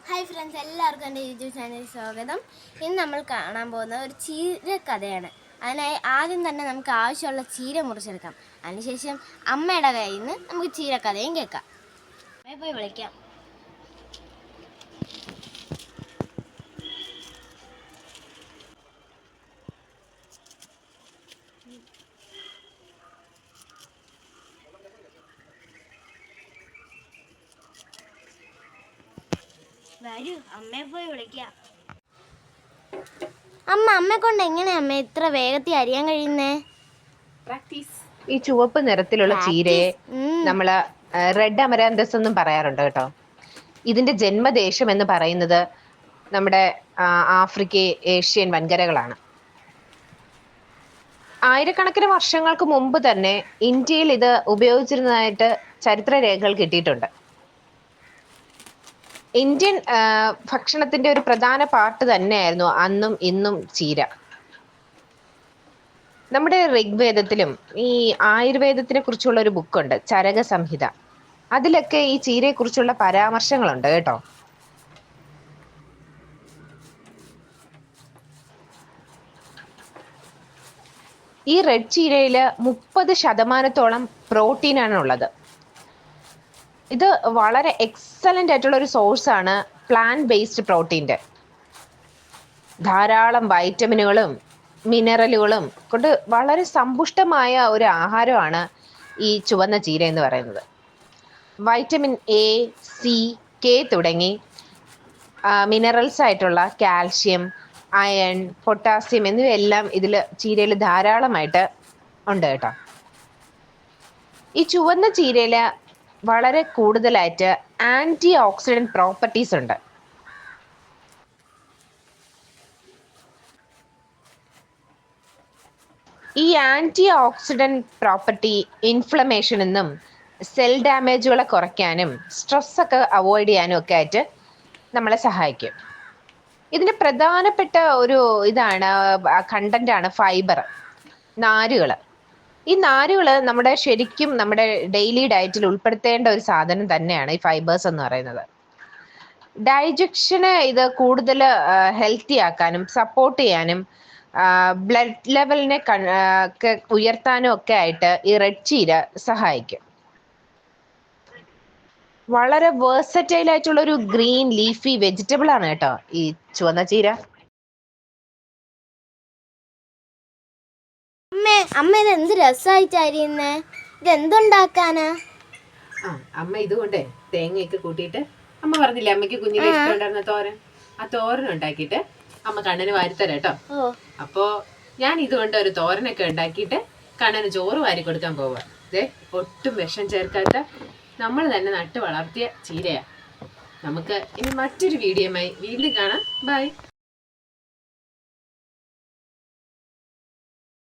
Hi friends, എല്ലാവർക്കും എൻ്റെ YouTube ചാനലിൽ സ്വാഗതം. ഇന്ന് നമ്മൾ കാണാൻ പോകുന്ന ഒരു ചീര കഥയാണ്. അതിനായി ആദ്യം തന്നെ നമുക്ക് ആവശ്യമുള്ള ചീര മുറിച്ചെടുക്കാം. അതിനുശേഷം അമ്മയുടെ കയ്യിൽ നിന്ന് നമുക്ക് ചീരക്കഥയും കേൾക്കാം. പോയി വിളിക്കാം. വരൂ, അമ്മയെ പോയി വിളിക്കാം. അമ്മയെ കൊണ്ട് എങ്ങനെയാ അമ്മ ഇത്ര വേഗത്തിൽ അരിയാൻ കഴിയുന്നേ? പ്രാക്ടീസ്. ഈ ചുവപ്പ് നിറത്തിലുള്ള ചീരയെ നമ്മള് റെഡ് അമരാന്തസ് എന്നും പറയാറുണ്ട് കേട്ടോ. ഇതിന്റെ ജന്മദേശം എന്ന് പറയുന്നത് നമ്മുടെ ആഫ്രിക്ക, ഏഷ്യൻ വൻകരകളാണ്. ആയിരക്കണക്കിന് വർഷങ്ങൾക്ക് മുമ്പ് തന്നെ ഇന്ത്യയിൽ ഇത് ഉപയോഗിച്ചിരുന്നതായിട്ട് ചരിത്രരേഖകൾ കിട്ടിയിട്ടുണ്ട്. ഇന്ത്യൻ ഭക്ഷണത്തിന്റെ ഒരു പ്രധാന പാർട്ട് തന്നെയായിരുന്നു അന്നും ഇന്നും ചീര. നമ്മുടെ ഋഗ്വേദത്തിലും ഈ ആയുർവേദത്തിനെ കുറിച്ചുള്ള ഒരു ബുക്കുണ്ട്, ചരക സംഹിത. അതിലൊക്കെ ഈ ചീരയെ കുറിച്ചുള്ള പരാമർശങ്ങളുണ്ട് കേട്ടോ. ഈ റെഡ് ചീരയില് 30% പ്രോട്ടീനാണ് ഉള്ളത്. ഇത് വളരെ എക്സലന്റ് ആയിട്ടുള്ള ഒരു സോഴ്സ് ആണ് പ്ലാന്റ് ബേസ്ഡ് പ്രോട്ടീൻ്റെ. ധാരാളം വൈറ്റമിനുകളും മിനറലുകളും കൊണ്ട് വളരെ സമ്പുഷ്ടമായ ഒരു ആഹാരമാണ് ഈ ചുവന്ന ചീര എന്ന് പറയുന്നത്. വൈറ്റമിൻ എ, സി, കെ തുടങ്ങി മിനറൽസ് ആയിട്ടുള്ള കാൽഷ്യം, അയൺ, പൊട്ടാസ്യം എന്നിവയെല്ലാം ഇതിൽ ചീരയിൽ ധാരാളമായിട്ട് ഉണ്ട് കേട്ടോ. ഈ ചുവന്ന ചീരയിൽ വളരെ കൂടുതലായിട്ട് ആൻറ്റി ഓക്സിഡന്റ് പ്രോപ്പർട്ടീസ് ഉണ്ട്. ഈ ആൻറ്റി ഓക്സിഡന്റ് പ്രോപ്പർട്ടി ഇൻഫ്ലമേഷൻ എന്നും സെൽ ഡാമേജുകളെ കുറയ്ക്കാനും സ്ട്രെസ് ഒക്കെ അവോയ്ഡ് ചെയ്യാനും ഒക്കെ ആയിട്ട് നമ്മളെ സഹായിക്കും. ഇതിന്റെ പ്രധാനപ്പെട്ട ഒരു കണ്ടന്റാണ് ഫൈബർ, നാരുകൾ. ഈ നാരുകൾ ശരിക്കും നമ്മുടെ ഡെയിലി ഡയറ്റിൽ ഉൾപ്പെടുത്തേണ്ട ഒരു സാധനം തന്നെയാണ് ഈ ഫൈബേഴ്സ് എന്ന് പറയുന്നത്. ഡൈജഷനെ ഇത് കൂടുതൽ ഹെൽത്തി ആക്കാനും സപ്പോർട്ട് ചെയ്യാനും ബ്ലഡ് ലെവലിനെ ഉയർത്താനും ഒക്കെ ആയിട്ട് ഈ റെഡ് ചീര സഹായിക്കും. വളരെ വേഴ്സറ്റൈൽ ആയിട്ടുള്ള ഒരു ഗ്രീൻ ലീഫി വെജിറ്റബിൾ ആണ് കേട്ടോ ഈ ചുവന്ന ചീര. അമ്മ ഇത് എന്ത് രസമായിട്ടായിരുന്നേ, ഇത് എന്തുണ്ടാക്കാനാ? അമ്മ ഇതുകൊണ്ട് തേങ്ങയൊക്കെ കൂട്ടിയിട്ട്, അമ്മ പറഞ്ഞില്ലേ അമ്മയ്ക്ക് കുഞ്ഞിലെ ഇഷ്ടമുണ്ടായിരുന്ന തോരൻ, ആ തോരൻ ഉണ്ടാക്കിയിട്ട് അമ്മ കണ്ണന് വാരിത്തരാം കേട്ടോ. അപ്പോ ഞാൻ ഇതുകൊണ്ട് ഒരു തോരനൊക്കെ ഉണ്ടാക്കിയിട്ട് കണ്ണന് ചോറ് വാരി കൊടുക്കാൻ പോവാ. ഒട്ടും വിഷം ചേർക്കാത്ത നമ്മൾ തന്നെ നട്ട് വളർത്തിയ ചീരയാ. നമുക്ക് ഇനി മറ്റൊരു വീഡിയോയുമായി വീണ്ടും കാണാം. ബൈ.